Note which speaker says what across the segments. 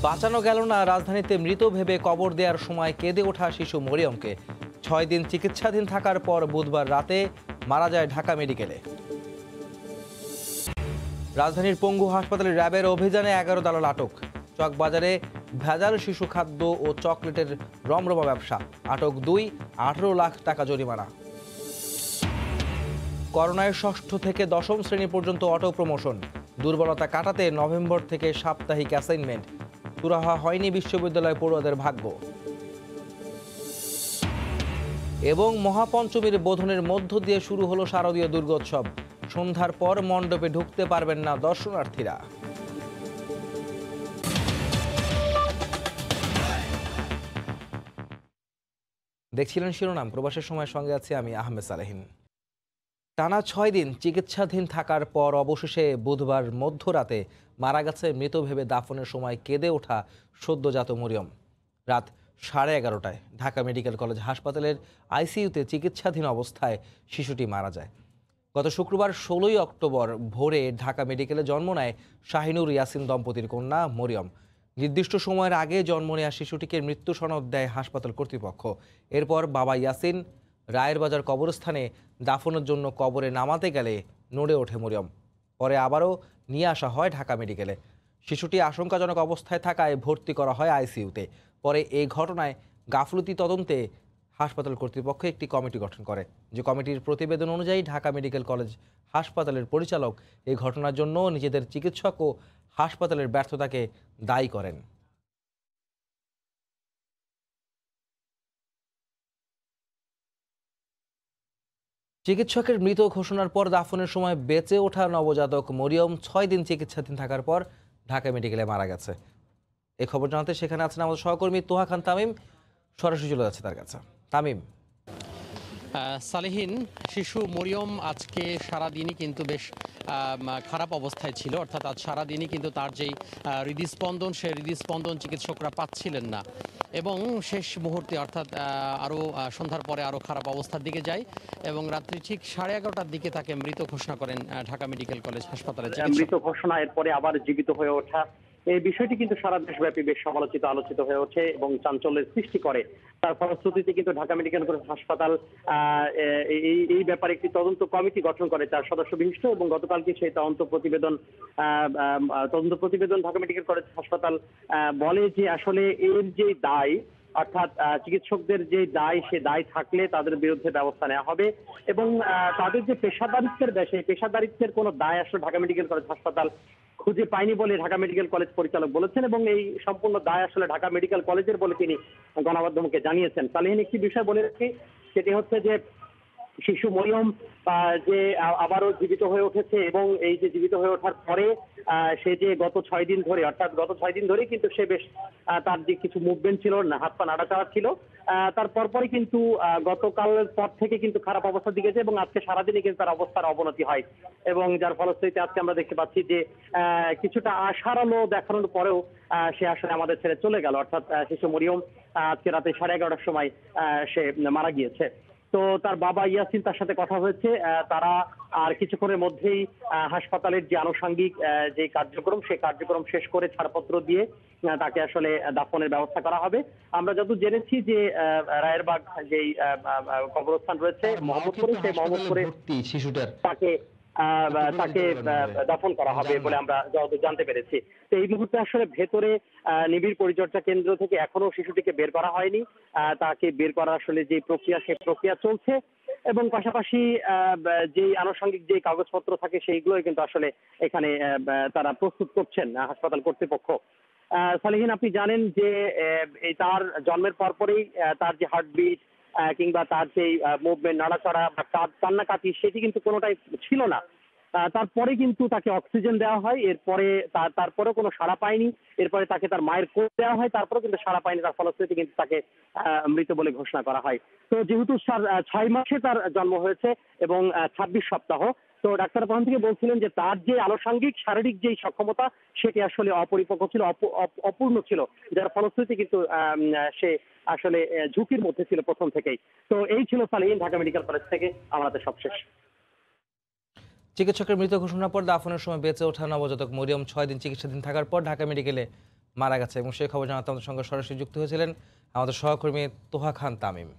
Speaker 1: বাঁচানো গেল না, রাজধানীতে মৃত ভেবে কবর দেওয়ার সময় কেঁদে ওঠা শিশু মরিয়মকে। 6 দিন চিকিৎসাধীন থাকার পর বুধবার রাতে মারা যায় ঢাকা মেডিকেলে। রাজধানীর পঙ্গু হাসপাতালে র্যাবের অভিযানে 11 দালাল আটক। চকবাজারে ভেজাল শিশু খাদ্য ও চকলেটের রমরমা ব্যবসা। আটক 2, 18 লাখ টাকা জরিমানা। করোনায় 6ষ্ঠ থেকে 10ম শ্রেণী পর্যন্ত অটো প্রমোশন। দুর্বলতা কাটাতে নভেম্বর থেকে সাপ্তাহিক অ্যাসাইনমেন্ট। সুরাহা হয়নি বিশ্ববিদ্যালয় পড়ুয়াদের ভাগ্য। এবং মহাপঞ্চমীর বোধনের মধ্য দিয়ে শুরু হলো শারদীয় দুর্গোৎসব। সন্ধ্যার পর মণ্ডপে ঢুকতে পারবেন না দর্শনার্থীরা। দেখছিলেন শিরোনাম। প্রবাসের সময়ের সঙ্গে আছি আমি আহমেদ সালেহিন। টানা 6 দিন চিকিৎসাধীন থাকার পর অবশেষে বুধবার মধ্যরাতে মারা গেছে মৃত ভেবে দাফনের সময় কেঁদে ওঠা সদ্যজাত মরিয়ম। রাত 11:30টায় ঢাকা মেডিকেল কলেজ হাসপাতালের আইসিইউতে চিকিৎসাধীন অবস্থায় শিশুটি মারা যায়। গত শুক্রবার 16ই অক্টোবর ভোরে ঢাকা মেডিকেলে জন্ম নেয় শাহিনুর ইয়াসিন দম্পতির কন্যা মরিয়ম। নির্দিষ্ট সময়ের আগে জন্ম নেওয়া শিশুটিকে মৃত্যু সনদ দেয় হাসপাতাল কর্তৃপক্ষ। এরপর বাবা ইয়াসিন রায়ের বাজার কবরস্থানে দাফনের জন্য কবরে নামাতে গেলে নড়ে ওঠে মরিয়ম। পরে আবারও নিয়ে আসা হয় ঢাকা মেডিকেলে। শিশুটি আশঙ্কাজনক অবস্থায় থাকায় ভর্তি করা হয় আইসিইউতে। পরে এই ঘটনায় গাফলতি তদন্তে হাসপাতাল কর্তৃপক্ষ একটি কমিটি গঠন করে। যে কমিটির প্রতিবেদন অনুযায়ী ঢাকা মেডিকেল কলেজ হাসপাতালের পরিচালক এই ঘটনার জন্য নিজেদের চিকিৎসক ও হাসপাতালের ব্যর্থতাকে দায়ী করেন। চিকিৎসকের মৃত ঘোষণার পর দাফনের সময় বেঁচে ওঠা নবজাতক মরিয়ম 6 দিন চিকিৎসাধীন থাকার পর ঢাকা মেডিকেলে মারা গেছে। এই খবর জানাতে সেখানে আছেন আমাদের সহকর্মী তোহা খান তামিম। সরাসরি চলে যাচ্ছে তার কাছে। তামিম।
Speaker 2: সালেহিন, শিশু মরিয়ম আজকে সারাদিনই কিন্তু বেশ খারাপ অবস্থায় ছিল। অর্থাৎ আজ সারাদিনই কিন্তু তার যেই হৃদস্পন্দন, সেই হৃদস্পন্দন চিকিৎসকরা পাচ্ছিলেন না এবং শেষ মুহূর্তে অর্থাৎ আরও সন্ধ্যার পরে আরও খারাপ অবস্থার দিকে যায় এবং রাত্রি ঠিক 11:30টার দিকে তাকে মৃত ঘোষণা করেন ঢাকা মেডিকেল কলেজ হাসপাতালে।
Speaker 3: মৃত ঘোষণা এর পরে আবার জীবিত হয়ে ওঠা, এই বিষয়টি কিন্তু সারা দেশব্যাপী বেশ সমালোচিত আলোচিত হয়ে ওঠে এবং চাঞ্চল্যের সৃষ্টি করে। তার ফলশ্রুতিতে কিন্তু ঢাকা মেডিকেল কলেজ হাসপাতাল এই ব্যাপারে একটি তদন্ত কমিটি গঠন করে 4 সদস্য বিশিষ্ট এবং গতকালকে সেই তদন্ত প্রতিবেদন ঢাকা মেডিকেল কলেজ হাসপাতাল বলে যে আসলে এর যে দায়, অর্থাৎ চিকিৎসকদের যে দায়, সে দায় থাকলে তাদের বিরুদ্ধে ব্যবস্থা নেওয়া হবে এবং তাদের যে পেশাদারিত্বের দায়, সেই পেশাদারিত্বের কোনো দায় আসলে ঢাকা মেডিকেল কলেজ হাসপাতাল খুঁজে পায়নি বলে ঢাকা মেডিকেল কলেজ পরিচালক বলেছেন এবং এই সম্পূর্ণ দায় আসলে ঢাকা মেডিকেল কলেজের বলে তিনি গণমাধ্যমকে জানিয়েছেন। সালেহিন, একটি বিষয় বলে রাখি, সেটি হচ্ছে যে শিশু মরিয়ম যে আবারও জীবিত হয়ে উঠেছে এবং এই যে জীবিত হয়ে ওঠার পরে সে যে গত 6 দিন ধরে, অর্থাৎ গত 6 দিন ধরে কিন্তু সে বেশ তার যে কিছু মুভমেন্ট ছিল না, হাত পা নাড়াচাড়া ছিল, তার পরপরই কিন্তু গতকালের পর থেকে কিন্তু খারাপ অবস্থার দিকে যায় এবং আজকে সারাদিনই কিন্তু তার অবস্থার অবনতি হয় এবং যার ফলশ্রুতিতে আজকে আমরা দেখতে পাচ্ছি যে কিছুটা আশার আলো দেখানোর পরেও সে আসলে আমাদের ছেড়ে চলে গেল। অর্থাৎ শিশু মরিয়ম আজকে রাতে 11:30টার সময় সে মারা গিয়েছে। তো তার বাবা ইয়াসিন, তার সাথে কথা হয়েছে, তারা আর কিছুক্ষণের মধ্যেই হাসপাতালের যে আনুষঙ্গিক যে কার্যক্রম, সেই কার্যক্রম শেষ করে ছাড়পত্র দিয়ে তাকে আসলে দাফনের ব্যবস্থা করা হবে। আমরা যত জেনেছি যে রায়েরবাগ যেই কবরস্থান রয়েছে মোহাম্মদপুরে, সেই মোহাম্মদপুরে শিশুটার তাকে দাফন করা হবে বলে আমরা জানতে পেরেছি। তো এই মুহূর্তে আসলে ভেতরে নিবিড় পরিচর্যা কেন্দ্র থেকে এখনো শিশুটিকে বের করা হয়নি। তাকে বের করা আসলে যে প্রক্রিয়া, সেই প্রক্রিয়া চলছে এবং পাশাপাশি যে আনুষঙ্গিক যে কাগজপত্র থাকে সেইগুলোই কিন্তু আসলে এখানে তারা প্রস্তুত করছেন হাসপাতাল কর্তৃপক্ষ। সালেহিন, আপনি জানেন যে তার জন্মের পরপরই তার যে হার্টবিট কিংবা তার যে মুভমেন্ট, নাড়াচাড়া বা কান্নাকাটি, সেটি কিন্তু কোনোটাই ছিল না। তারপরে কিন্তু তাকে অক্সিজেন দেওয়া হয়, এরপরে তারপরেও কোনো সাড়া পায়নি। এরপরে তাকে তার মায়ের কোল দেওয়া হয়, তারপরেও কিন্তু সাড়া পায়নি। তার ফলশ্রুতিতে কিন্তু তাকে মৃত বলে ঘোষণা করা হয়। তো যেহেতু 6 মাসে তার জন্ম হয়েছে এবং 26 সপ্তাহ, তো ডাক্তার প্রধান থেকে বলছিলেন যে তার যে আনুষঙ্গিক শারীরিক যে সক্ষমতা, সেটি আসলে অপরিপক্ক ছিল, অপূর্ণ ছিল, যার ফলশ্রুতি কিন্তু সে আসলে ঝুঁকির মধ্যে ছিল প্রথম থেকেই। তো এই ছিল সালেহিন ঢাকা মেডিকেল কলেজ থেকে আমাদের সবশেষ।
Speaker 1: চিকিৎসকের মৃত ঘোষণার পর দাফনের সময় বেঁচে ওঠা নবজাতক মরিয়ম 6 দিন চিকিৎসাধীন থাকার পর ঢাকা মেডিকেলে মারা গেছে এবং সেই খবর জানাতে আমাদের সঙ্গে সরাসরি যুক্ত হয়েছিলেন আমাদের সহকর্মী তোহা খান তামিম।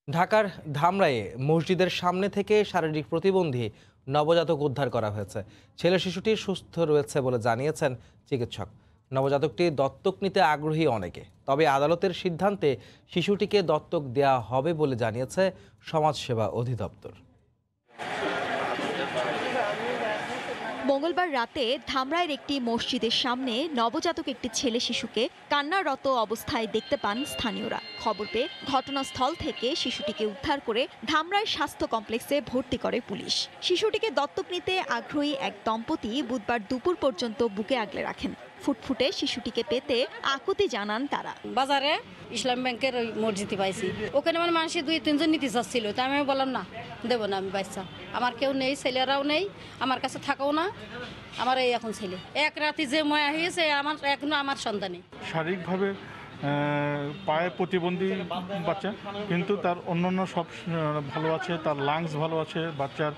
Speaker 1: ঢাকার ধামরাইয়ে মসজিদের সামনে থেকে শারীরিক প্রতিবন্ধী নবজাতক উদ্ধার করা হয়েছে। ছেলে শিশুটি সুস্থ রয়েছে বলে জানিয়েছেন চিকিৎসক। নবজাতকটি দত্তক নিতে আগ্রহী অনেকে, তবে আদালতের সিদ্ধান্তে শিশুটিকে দত্তক দেওয়া হবে বলে জানিয়েছে সমাজসেবা অধিদপ্তর।
Speaker 4: মঙ্গলবার রাতে ধামরাইয়ের একটি মসজিদের সামনে নবজাতক একটি ছেলে শিশুকে কান্নারত অবস্থায় দেখতে পান স্থানীয়রা। খবর পেয়ে ঘটনাস্থল থেকে শিশুটিকে উদ্ধার করে ধামরাই স্বাস্থ্য কমপ্লেক্সে ভর্তি করে পুলিশ। শিশুটিকে দত্তক নিতে আগ্রহী এক দম্পতি বুধবার দুপুর পর্যন্ত বুকে আগলে রাখেন। ফুটফুটে শিশুটিকে পেতে আকুতি জানান তারা।
Speaker 5: বাজারে ইসলাম ব্যাংকের ওই মসজিদে পাইছি, ওখানে আমার মানুষ 2-3 জন নিতে চাচ্ছিল, তাই আমি বললাম না, দেবো না, আমি বাচ্চা আমার কেউ নেই, ছেলেরাও নেই, আমার কাছে থাকাও না, আমার এই এখন ছেলে এক রাতে যে ময়া হয়েছে আমার এখনো আমার সন্তানে। শারীরিকভাবে
Speaker 6: পায়ে প্রতিবন্ধী বাচ্চা, কিন্তু তার অন্যান্য সব ভালো আছে, তার লাংস ভালো আছে, বাচ্চার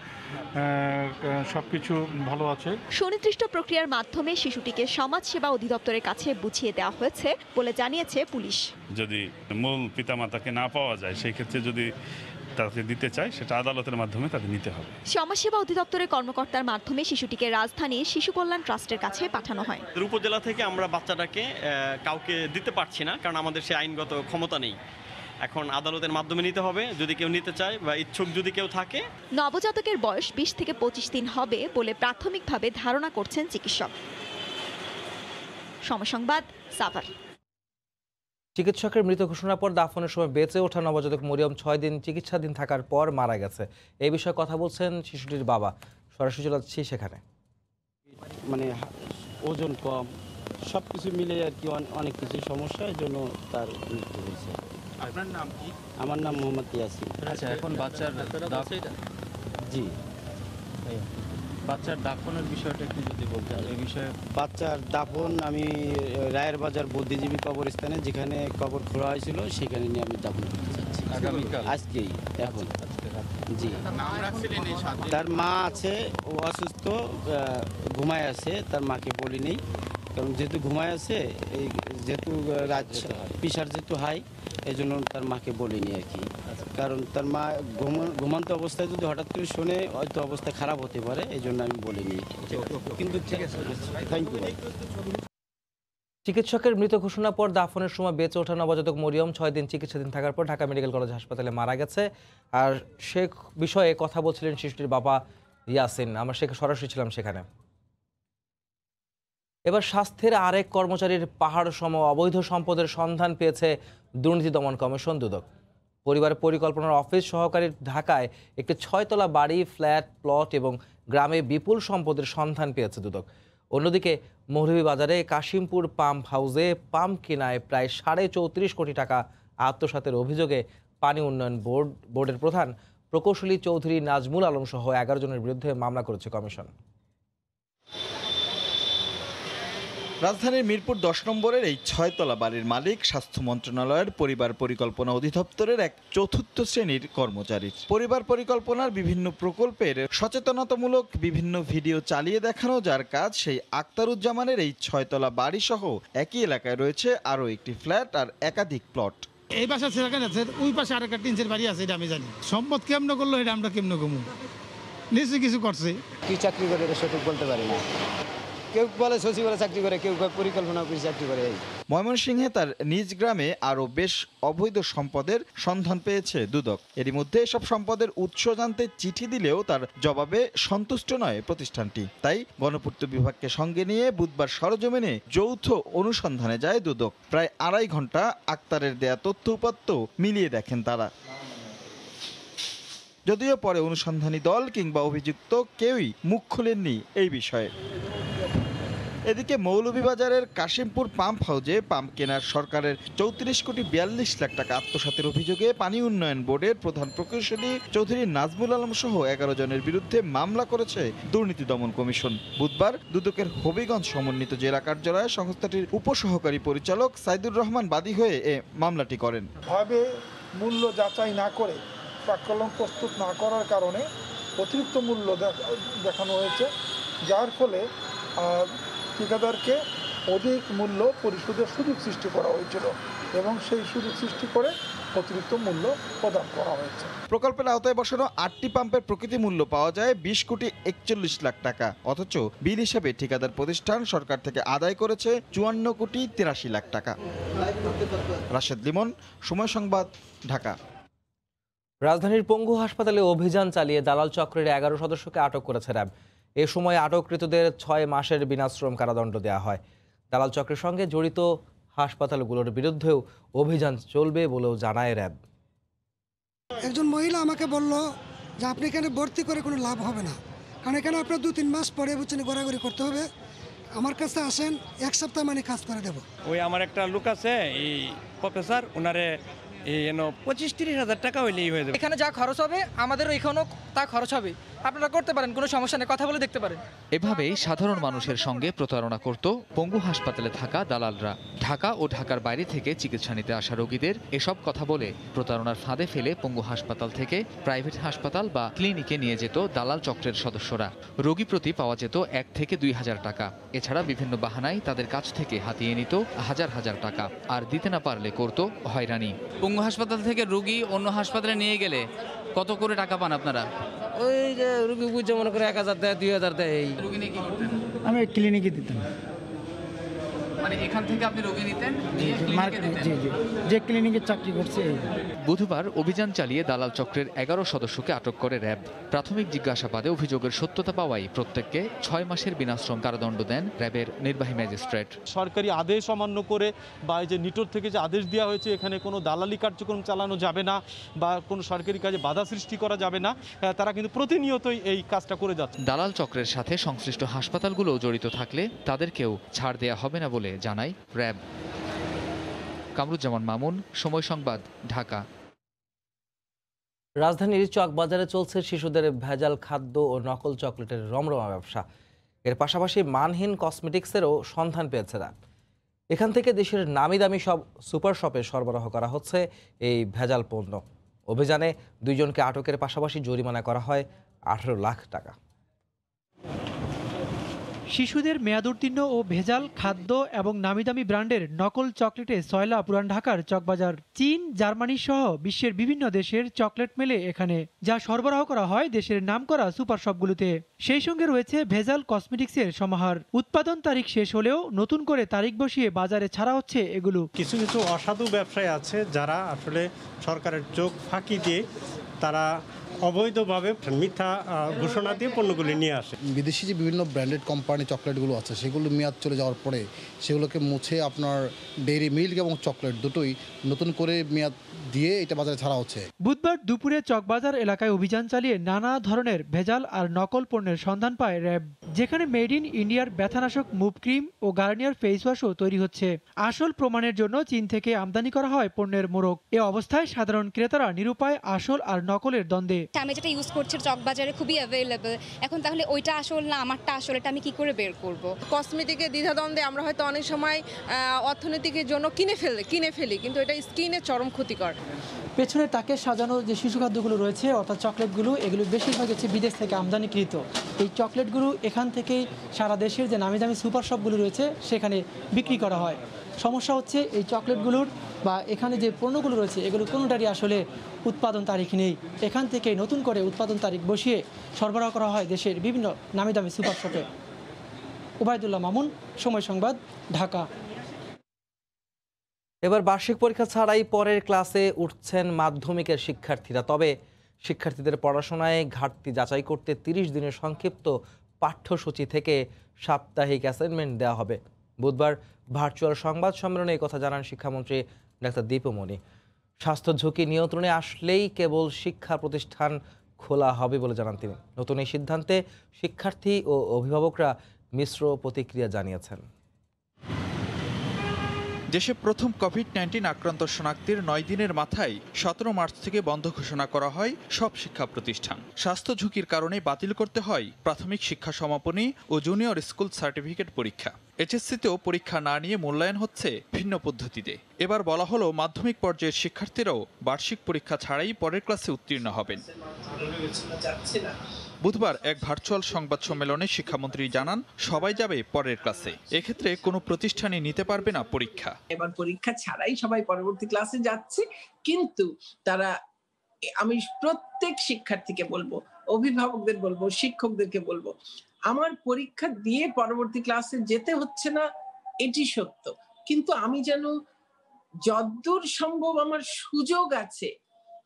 Speaker 6: সবকিছু ভালো আছে।
Speaker 4: সুনির্দিষ্ট প্রক্রিয়ার মাধ্যমে শিশুটিকে সমাজসেবা অধিদপ্তরের কাছে বুঝিয়ে দেওয়া হয়েছে বলে জানিয়েছে পুলিশ।
Speaker 7: যদি মূল পিতামাতাকে না পাওয়া যায়, সেই ক্ষেত্রে যদি তাকে দিতে চায় সেটা আদালতের মাধ্যমে তাদের নিতে হবে।
Speaker 4: সমাজসেবা অধিদপ্তরের কর্মকর্তার মাধ্যমে শিশুটিকে রাজধানীর শিশু কল্যাণ ট্রাস্টের কাছে পাঠানো হয়।
Speaker 8: উপজেলা থেকে আমরা বাচ্চাটাকে কাউকে দিতে পারছি না, কারণ আমাদের সে আইনগত ক্ষমতা নেই। এখন আদালতের মাধ্যমে নিতে হবে, যদি কেউ নিতে চায় বা ইচ্ছুক যদি কেউ থাকে।
Speaker 4: নবজাতকের বয়স 20 থেকে 25 দিন হবে বলে প্রাথমিকভাবে ধারণা করছেন চিকিৎসক। সময় সংবাদ, সাভার।
Speaker 1: চিকিৎসকের মৃত ঘোষণার পর দাফনের সময় বেঁচে ওঠা নবজাতক মরিয়ম 6 দিন চিকিৎসাধীন থাকার পর মারা গেছে। এই বিষয়ে কথা বলছেন শিশুটির বাবা। সরাসরি চলে যাচ্ছি সেখানে।
Speaker 9: মানে ওজন কম, সব কিছু মিলে আর কি অনেক কিছু সমস্যা, এই জন্য তার মৃত্যু হয়েছে।
Speaker 2: আপনার নাম কি?
Speaker 9: আমার নাম মোহাম্মদ ইয়াসিন।
Speaker 2: আচ্ছা, এখন বাচ্চার
Speaker 9: জি,
Speaker 2: বাচ্চার দাফনের বিষয়টা একটু যদি বলতেন। এই বিষয়ে
Speaker 9: বাচ্চার দাফন আমি রায়ের বাজার বুদ্ধিজীবী কবরস্থানে, যেখানে কবর খোঁড়া হয়েছিল, সেখানে নিয়ে আমি দাফন করতে চাচ্ছি
Speaker 2: আগামীকাল,
Speaker 9: আজকেই। এখন জি, তার মা আছে, ও অসুস্থ, ঘুমায় আছে, তার মাকে বলি নেই, কারণ যেহেতু ঘুমায় আছে, এই যেহেতু প্রেশার যেহেতু হাই, এই জন্য তার মাকে বলিনি আর কি। কারণ তার মা ঘুমান্ত অবস্থায় যদি হঠাৎ করে শুনে হয়তো অবস্থা খারাপ হতে পারে, এই জন্য আমি বলিনি। কিন্তু থ্যাংক ইউ।
Speaker 1: চিকিৎসকের মৃত ঘোষণার পর দাফনের সময় বেঁচে ওঠা নবজাতক মরিয়ম 6 দিন চিকিৎসাধীন থাকার পর ঢাকা মেডিকেল কলেজ হাসপাতালে মারা গেছে। আর সে বিষয়ে কথা বলছিলেন শিশুটির বাবা ইয়াসিন। আমরা সরাসরি ছিলাম সেখানে। এবার স্বাস্থ্যের আরেক কর্মচারীর পাহাড় সম অবৈধ সম্পদের সন্ধান পেয়েছে দুর্নীতি দমন কমিশন দুদক। পরিবার পরিকল্পনার অফিস সহকারী ঢাকায় একটি 6তলা বাড়ি, ফ্ল্যাট, প্লট এবং গ্রামে বিপুল সম্পদের সন্ধান পেয়েছে দুদক। অন্যদিকে মৌলভীবাজারে কাশিমপুর পাম্প হাউসে পাম্প কেনায় প্রায় 34.5 কোটি টাকা আত্মসাতের অভিযোগে পানি উন্নয়ন বোর্ডের প্রধান প্রকৌশলী চৌধুরী নাজমুল আলম সহ 11 জনের বিরুদ্ধে মামলা করেছে কমিশন।
Speaker 10: রাজধানীর মিরপুর 10 নম্বরের এই 6তলা বাড়ির মালিক স্বাস্থ্য মন্ত্রণালয়ের পরিবার পরিকল্পনা অধিদপ্তরের এক চতুর্থ শ্রেণীর কর্মচারী। পরিবার পরিকল্পনার বিভিন্ন প্রকল্পের সচেতনতামূলক বিভিন্ন ভিডিও চালিয়ে দেখানো যার কাজ, সেই আক্তারুজ্জামানের এই 6তলা বাড়ি সহ একই এলাকায় রয়েছে আরও একটি ফ্ল্যাট আর একাধিক প্লট।
Speaker 11: এই পাশে আছে, ওই পাশে আরেকটা টিনসের বাড়ি আছে, এটা আমি জানি। সম্পদ কেমন করলো এটা আমরা কেমন কমু, নিশ্চয়ই কিছু করছে। কি চাকরি করে সঠিক বলতে পারি না। কেউ বলে সচিবালয়ে চাকরি করে, কেউ পরিকল্পনা করে চাকরি করে।
Speaker 10: ময়মনসিংহে তার নিজ গ্রামে আরও বেশ অবৈধ সম্পদের সন্ধান পেয়েছে দুদক। এরই মধ্যে এসব সম্পদের উৎস জানতে চিঠি দিলেও তার জবাবে সন্তুষ্ট নয় প্রতিষ্ঠানটি। তাই গণপূর্ত বিভাগকে সঙ্গে নিয়ে বুধবার সরেজমিনে যৌথ অনুসন্ধানে যায় দুদক। প্রায় 2.5 ঘন্টা আক্তারের দেয়া তথ্য উপাত্ত মিলিয়ে দেখেন তারা। যদিও পরে অনুসন্ধানী দল কিংবা অভিযুক্ত কেউই মুখ খুলেননি এই বিষয়ে। এদিকে মৌলভীবাজারের কাশিমপুর পাম্প হাউজে পাম্প কেনার সরকারের 34 কোটি 42 লাখ টাকা আত্মসাতের অভিযোগে পানি উন্নয়ন বোর্ডের প্রধান প্রকৌশলী চৌধুরী নাজমুল আলম সহ 11 জনের বিরুদ্ধে মামলা করেছে দুর্নীতি দমন কমিশন। বুধবার দুদকের হবিগঞ্জ সমন্বিত জেলা কার্যালয়ে সংস্থাটির উপসহকারী পরিচালক সাইদুর রহমান বাদী হয়ে এ মামলাটি করেন।
Speaker 12: ভাবে মূল্য যাচাই না করে, প্রাক্কলন প্রস্তুত না করার কারণে অতিরিক্ত মূল্য দেখানো হয়েছে, যার ফলে ঠিকাদারকে অধিক মূল্য পরিশোধের সুযোগ সৃষ্টি করা হয়েছিল এবং সেই সুযোগ সৃষ্টি করে অতিরিক্ত মূল্য প্রদান করা হয়েছে।
Speaker 10: প্রকল্পের আওতায় বসানো 8টি পাম্পের প্রকৃতি মূল্য পাওয়া যায় 20,41,00,000 টাকা, অথচ বিল হিসেবে ঠিকাদার প্রতিষ্ঠান সরকার থেকে আদায় করেছে 54,83,00,000 টাকা। রাশেদ লিমন, সময় সংবাদ, ঢাকা।
Speaker 1: রাজধানীর পঙ্গু হাসপাতালে অভিযান চালিয়ে দালাল চক্রের 11 সদস্যকে আটক করেছে র্যাব। এ সময় আটককৃতদের 6 মাসের বিনাশ্রম কারাদণ্ড দেওয়া হয়। দালাল চক্রের সঙ্গে জড়িত হাসপাতালগুলোর বিরুদ্ধেও অভিযান চলবে বলেও জানায় র্যাব।
Speaker 13: একজন মহিলা আমাকে বলল যে আপনি এখানে ভর্তি করে কোনো লাভ হবে না, কারণ এখানে আপনার 2-3 মাস পরে বুঝছেন ঘোরাঘুরি করতে হবে। আমার কাছে আসেন, 1 সপ্তাহ মানে কাজ করে দেবো।
Speaker 14: ওই আমার একটা লোক আছে, এই প্রফেসর, ওনারে 25-30 হাজার টাকা হইলেই হয়ে যাবে।
Speaker 15: এখানে যা খরচ হবে আমাদেরও এখানেও তা খরচ হবে, আপনারা করতে পারেন, কোনো সমস্যা নেই, কথা বলে দেখতে পারেন।
Speaker 16: এভাবেই সাধারণ মানুষের সঙ্গে প্রতারণা করত পঙ্গু হাসপাতালে থাকা দালালরা। ঢাকা ও ঢাকার বাইরে থেকে চিকিৎসা নিতে আসা রোগীদের এসব কথা বলে প্রতারণার ফাঁদে ফেলে পঙ্গু হাসপাতাল থেকে প্রাইভেট হাসপাতাল বা ক্লিনিকে নিয়ে যেত দালাল চক্রের সদস্যরা। রোগী প্রতি পাওয়া যেত 1 থেকে 2 হাজার টাকা। এছাড়া বিভিন্ন বাহানায় তাদের কাছ থেকে হাতিয়ে নিত হাজার হাজার টাকা, আর দিতে না পারলে করত হয়রানি।
Speaker 17: পঙ্গু হাসপাতাল থেকে রোগী অন্য হাসপাতালে নিয়ে গেলে কত করে টাকা পান আপনারা?
Speaker 15: ওই যে রুগী বুঝে মনে করে 1,000 দেয়, 2,000 দেয়। এই
Speaker 17: রোগী নিয়ে কি করতেন?
Speaker 11: আমি ক্লিনিকে দিতাম।
Speaker 17: মানে এখান থেকে আপনি রোগী নিতেন,
Speaker 11: যে ক্লিনিকে চাকরি করছে।
Speaker 16: বুধবার অভিযান চালিয়ে দালাল চক্রের 11 সদস্যকে আটক করে র্যাব। প্রাথমিক জিজ্ঞাসাবাদে অভিযোগের সত্যতা পাওয়ায় প্রত্যেককে 6 মাসের বিনাশ্রম কারাদণ্ড দেন র্যাবের নির্বাহী ম্যাজিস্ট্রেট।
Speaker 18: সরকারি আদেশ অমান্য করে বা এই যে নিটোর থেকে যে আদেশ দেওয়া হয়েছে, এখানে কোনো দালালি কার্যক্রম চালানো যাবে না বা কোনো সরকারি কাজে বাধা সৃষ্টি করা যাবে না, তারা কিন্তু প্রতিনিয়তই এই কাজটা করে যাচ্ছে।
Speaker 16: দালাল চক্রের সাথে সংশ্লিষ্ট হাসপাতালগুলোও জড়িত থাকলে তাদেরকেও ছাড় দেয়া হবে না বলে জানায় র্যাব। কামরুজ্জামান মামুন, সময় সংবাদ, ঢাকা।
Speaker 1: রাজধানীর চকবাজারে চলছে শিশুদের ভেজাল খাদ্য ও নকল চকলেটের রমরমা ব্যবসা। এর পাশাপাশি মানহীন কসমেটিক্সেরও সন্ধান পেয়েছে র্যাব। এখান থেকে দেশের নামি দামি সব সুপার শপে সরবরাহ করা হচ্ছে এই ভেজাল পণ্য। অভিযানে 2 জনকে আটকের পাশাপাশি জরিমানা করা হয় 18 লাখ টাকা।
Speaker 19: শিশুদের মেয়াদোত্তীর্ণ ও ভেজাল খাদ্য এবং নামিদামি ব্র্যান্ডের নকল চকলেটে সয়লা পুরান ঢাকার চকবাজার। চীন, জার্মানি সহ বিশ্বের বিভিন্ন দেশের চকলেট মেলে এখানে, যা সরবরাহ করা হয় দেশের নামকরা সুপার শপগুলোতে। সেই সঙ্গে রয়েছে ভেজাল কসমেটিক্সের সমাহার। উৎপাদন তারিখ শেষ হলেও নতুন করে তারিখ বসিয়ে বাজারে ছাড়া হচ্ছে এগুলো।
Speaker 20: কিছু কিছু অসাধু ব্যবসায়ী আছে যারা আসলে সরকারের চোখ ফাঁকি দিয়ে তারা অবৈধভাবে মিথ্যা ঘোষণা দিয়ে পণ্যগুলি নিয়ে আসে।
Speaker 21: বিদেশি যে বিভিন্ন ব্র্যান্ডেড কোম্পানি চকলেটগুলো আছে সেগুলো মেয়াদ চলে যাওয়ার পরে সেগুলোকে মুছে আপনার ডেইরি মিল্ক এবং চকলেট দুটোই নতুন করে মেয়াদ দিয়ে এটা বাজারে ছাড়া হচ্ছে।
Speaker 19: বুধবার দুপুরে চকবাজার এলাকায় অভিযান চালিয়ে নানা ধরনের ভেজাল আর নকল পণ্যের সন্ধান পায় র্যাব, যেখানে মেড ইন ইন্ডিয়ার ব্যথানাশক মুভ ক্রিম ও গার্নিয়ার ফেস ওয়াশও তৈরি হচ্ছে। আসল প্রমাণের জন্য চীন থেকে আমদানি করা হয় পণ্যের মোড়ক। এ অবস্থায় সাধারণ ক্রেতারা নিরুপায় আসল আর নকলের দ্বন্দ্বে।
Speaker 22: আমি যেটা ইউজ করছি চকবাজারে খুবই অ্যাভেলেবল, এখন তাহলে ওইটা আসল না আমারটা আসল, এটা আমি কি করে বের করব?
Speaker 23: কসমেটিকের দ্বিধাদ্বন্দ্বে আমরা হয়তো অনেক সময় অর্থনৈতিকের জন্য কিনে ফেলি, কিন্তু এটা স্কিনের চরম ক্ষতিকর।
Speaker 19: পেছনে তাকে সাজানো যে শিশু খাদ্যগুলো রয়েছে অর্থাৎ চকলেটগুলো, এগুলো বেশিরভাগ হচ্ছে বিদেশ থেকে আমদানিকৃত। এই চকলেটগুলো এখান থেকেই সারা দেশের যে নামি দামি সুপার শপগুলো রয়েছে সেখানে বিক্রি করা হয়। সমস্যা হচ্ছে এই চকলেটগুলোর বা এখানে যে পণ্যগুলো রয়েছে এগুলো কোনোটারই আসলে উৎপাদন তারিখ নেই। এখান থেকে নতুন করে উৎপাদন তারিখ বসিয়ে সরবরাহ করা হয় দেশের বিভিন্ন নামি দামি সুপার শপে। ওবায়দুল্লাহ মামুন, সময় সংবাদ, ঢাকা।
Speaker 1: এবার বার্ষিক পরীক্ষা ছাড়াই পরের ক্লাসে উঠছেন মাধ্যমিকের শিক্ষার্থীরা। তবে শিক্ষার্থীদের পড়াশোনায় ঘাটতি যাচাই করতে 30 দিনের সংক্ষিপ্ত পাঠ্যসূচি থেকে সাপ্তাহিক অ্যাসাইনমেন্ট দেওয়া হবে। বুধবার ভার্চুয়াল সংবাদ সম্মেলনে এই কথা জানান শিক্ষামন্ত্রী ডাক্তার দীপুমণি। স্বাস্থ্য ঝুঁকি নিয়ন্ত্রণে আসলেই কেবল শিক্ষা প্রতিষ্ঠান খোলা হবে বলে জানান তিনি। নতুন এই সিদ্ধান্তে শিক্ষার্থী ও অভিভাবকরা মিশ্র প্রতিক্রিয়া জানিয়েছেন।
Speaker 10: দেশে প্রথম কোভিড-19 আক্রান্ত শনাক্তের 9 দিনের মাথায় 17 মার্চ থেকে বন্ধ ঘোষণা করা হয় সব শিক্ষা প্রতিষ্ঠান। স্বাস্থ্য ঝুঁকির কারণে বাতিল করতে হয় প্রাথমিক শিক্ষা সমাপনী ও জুনিয়র স্কুল সার্টিফিকেট পরীক্ষা। এইচএসসিতেও পরীক্ষা না নিয়ে মূল্যায়ন হচ্ছে ভিন্ন পদ্ধতিতে। এবার বলা হলো মাধ্যমিক পর্যায়ের শিক্ষার্থীরাও বার্ষিক পরীক্ষা ছাড়াই পরের ক্লাসে উত্তীর্ণ হবেন। বুধবার এক ভার্চুয়াল সংবাদ সম্মেলনে শিক্ষামন্ত্রী জানান, সবাই যাবে পরের ক্লাসে। এক্ষেত্রে কোনো প্রতিষ্ঠানই নিতে পারবে না পরীক্ষা।
Speaker 3: এবার পরীক্ষা ছাড়াই সবাই পরবর্তী ক্লাসে যাচ্ছে, কিন্তু তারা, আমি প্রত্যেক শিক্ষার্থীকে বলবো, অভিভাবকদের বলবো, শিক্ষকদেরকে বলবো, আমার পরীক্ষা দিয়ে পরবর্তী ক্লাসে যেতে হচ্ছে না, এটি সত্য, কিন্তু আমি যেন যতদূর সম্ভব আমার সুযোগ আছে,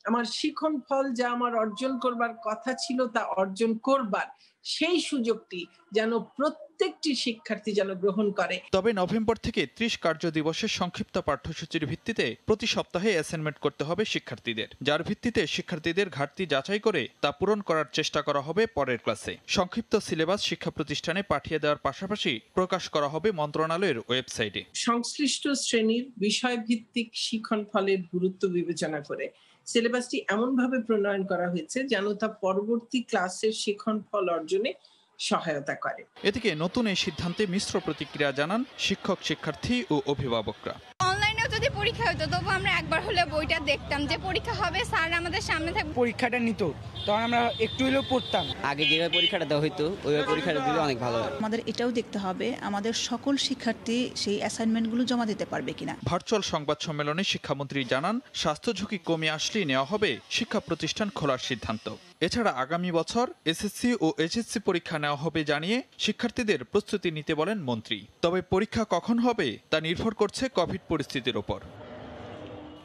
Speaker 3: আমার শিখন ফল যা আমার অর্জন করবার কথা ছিল তা অর্জন করবার সেই সুযোগটি যেন প্রত্যেকটি শিক্ষার্থী যেন গ্রহণ করে।
Speaker 10: তবে নভেম্বর থেকে 30 কার্য দিবসের সংক্ষিপ্ত পাঠ্যসূচির ভিত্তিতে প্রতি সপ্তাহে অ্যাসাইনমেন্ট করতে হবে শিক্ষার্থীদের, যার ভিত্তিতে শিক্ষার্থীদের ঘাটতি যাচাই করে তা পূরণ করার চেষ্টা করা হবে পরের ক্লাসে। সংক্ষিপ্ত সিলেবাস শিক্ষা প্রতিষ্ঠানে পাঠিয়ে দেওয়ার পাশাপাশি প্রকাশ করা হবে মন্ত্রণালয়ের ওয়েবসাইটে।
Speaker 3: সংশ্লিষ্ট শ্রেণীর বিষয়ভিত্তিক শিখন ফলের গুরুত্ব বিবেচনা করে সিলেবাসটি এমনভাবে প্রণয়ন করা হয়েছে যেন তা পরবর্তী ক্লাসের শিখন ফল অর্জনে সহায়তা করে।
Speaker 10: এদিকে নতুন এই সিদ্ধান্তে মিশ্র প্রতিক্রিয়া জানান শিক্ষক, শিক্ষার্থী ও অভিভাবকরা।
Speaker 22: অনলাইনেও যদি পরীক্ষা হতো তবু আমরা একবার হলে বইটা দেখতাম যে পরীক্ষা হবে, স্যার আমাদের সামনে থাকবে,
Speaker 15: পরীক্ষাটা নিত, তখন আমরা একটু হলেও পড়তাম।
Speaker 5: আগে যেভাবে পরীক্ষাটা দেওয়া হতো ওইভাবে পরীক্ষাটা দিলে অনেক ভালো হয়।
Speaker 6: আমাদের এটাও দেখতে হবে আমাদের সকল শিক্ষার্থী সেই অ্যাসাইনমেন্টগুলো জমা দিতে পারবে কিনা।
Speaker 10: ভার্চুয়াল সংবাদ সম্মেলনে শিক্ষামন্ত্রী জানান, স্বাস্থ্য ঝুঁকি কমে আসলেই নেওয়া হবে শিক্ষা প্রতিষ্ঠান খোলার সিদ্ধান্ত। এছাড়া আগামী বছর এসএসসি ও এইচএসসি পরীক্ষা নেওয়া হবে জানিয়ে শিক্ষার্থীদের প্রস্তুতি নিতে বলেন মন্ত্রী। তবে পরীক্ষা কখন হবে তা নির্ভর করছে কোভিড পরিস্থিতির উপর।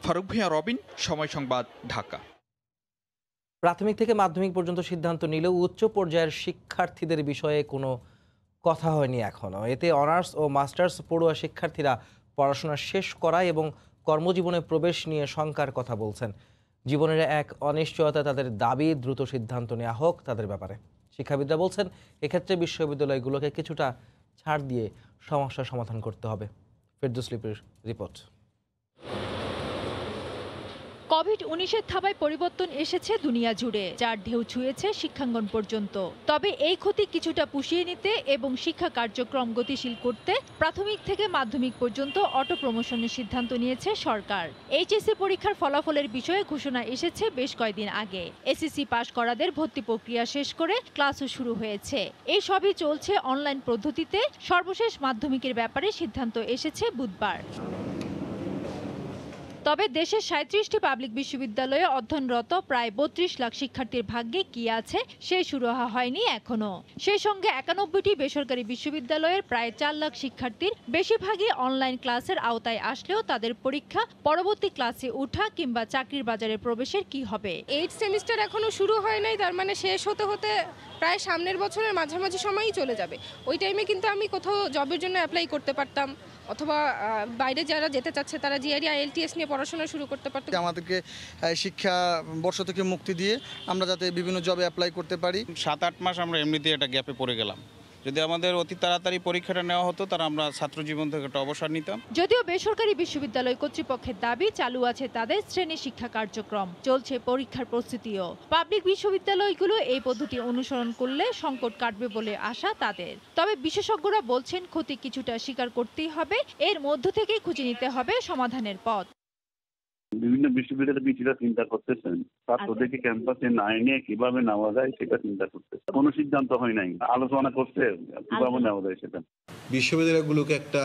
Speaker 10: ফারুক ভূঁইয়া, রবিন, সময় সংবাদ, ঢাকা।
Speaker 1: প্রাথমিক থেকে মাধ্যমিক পর্যন্ত সিদ্ধান্ত নিলেও উচ্চ পর্যায়ের শিক্ষার্থীদের বিষয়ে কোনো কথা হয়নি এখনও। এতে অনার্স ও মাস্টার্স পড়ুয়া শিক্ষার্থীরা পড়াশোনা শেষ করা এবং কর্মজীবনে প্রবেশ নিয়ে শঙ্কার কথা বলছেন। জীবনের এক অনিশ্চয়তা, তাদের দাবি দ্রুত সিদ্ধান্ত নেওয়া হোক তাদের ব্যাপারে। শিক্ষাবিদরা বলছেন, এক্ষেত্রে বিশ্ববিদ্যালয়গুলোকে কিছুটা ছাড় দিয়ে সমস্যার সমাধান করতে হবে। ফেরদৌস লিপির রিপোর্ট।
Speaker 24: কোভিড-19 থাবায় পরিবর্তন এসেছে দুনিয়া জুড়ে, যার ঢেউ ছুঁয়েছে শিক্ষাঙ্গন পর্যন্ত। তবে এই ক্ষতি কিছুটা পুষিয়ে নিতে এবং শিক্ষা কার্যক্রম গতিশীল করতে প্রাথমিক থেকে মাধ্যমিক পর্যন্ত অটো প্রমোশনের সিদ্ধান্ত নিয়েছে সরকার। এইচএসসি পরীক্ষার ফলাফলের বিষয়ে ঘোষণা এসেছে বেশ কয়েকদিন আগে। এসএসসি পাশ করাদের ভর্তি প্রক্রিয়া শেষ করে ক্লাসও শুরু হয়েছে। এই সবই চলছে অনলাইন পদ্ধতিতে। সর্বশেষ মাধ্যমিকের ব্যাপারে সিদ্ধান্ত এসেছে বুধবার। তবে দেশের 37টি পাবলিক বিশ্ববিদ্যালয়ে অধ্যয়নরত প্রায় 32 লাখ শিক্ষার্থীর ভাগ্যে কি আছে সেই সুরাহা হয়নি এখনো। সেই সঙ্গে 91টি বেসরকারি বিশ্ববিদ্যালয়ের প্রায় 4 লাখ শিক্ষার্থীর বেশিরভাগই অনলাইন ক্লাসের আওতায় আসলেও তাদের পরীক্ষা পরবর্তী ক্লাসে ওঠা কিংবা চাকরির বাজারে প্রবেশের কি হবে।
Speaker 23: 8 সেমিস্টার এখনো শুরু হয় নাই, তার মানে শেষ হতে হতে প্রায় সামনের বছরের মাঝামাঝি সময়ই চলে যাবে। ওই টাইমে কিন্তু আমি কোথাও জবের জন্য অ্যাপ্লাই করতে পারতাম, অথবা বাইরে যারা যেতে চাচ্ছে তারা জিআরই আইএলটিএস নিয়ে পড়াশোনা শুরু করতে পারতো।
Speaker 25: আমাদেরকে শিক্ষা বর্ষ থেকে মুক্তি দিয়ে আমরা যাতে বিভিন্ন জবে অ্যাপ্লাই করতে পারি।
Speaker 9: 7-8 মাস আমরা এমনিতেই একটা গ্যাপে পড়ে গেলাম। যদি আমাদের অতি তাড়াতাড়ি পরীক্ষাটা নেওয়া হতো তাহলে আমরা ছাত্র জীবন থেকে একটা অবসর নিতাম।
Speaker 24: যদিও বেসরকারি বিশ্ববিদ্যালয় কর্তৃপক্ষের দাবি চালু আছে তাদের শ্রেণী শিক্ষা কার্যক্রম, চলছে পরীক্ষার প্রস্তুতিও। পাবলিক বিশ্ববিদ্যালয়গুলো এই পদ্ধতি অনুসরণ করলে সংকট কাটবে বলে আশা তাদের। তবে বিশেষজ্ঞরা বলছেন ক্ষতি কিছুটা স্বীকার করতেই হবে, এর মধ্য থেকেই খুঁজে নিতে হবে সমাধানের পথ।
Speaker 26: বিভিন্ন বিশ্ববিদ্যালয়ের পিছিয়ে চিন্তা করতেছেন, ছাত্রদেরকে ক্যাম্পাসে না এনে কিভাবে নেওয়া যায় সেটা চিন্তা করতেছে। কোনো সিদ্ধান্ত হয় নাই, আলোচনা করছে কিভাবে নেওয়া যায় সেটা।
Speaker 27: বিশ্ববিদ্যালয়গুলোকে একটা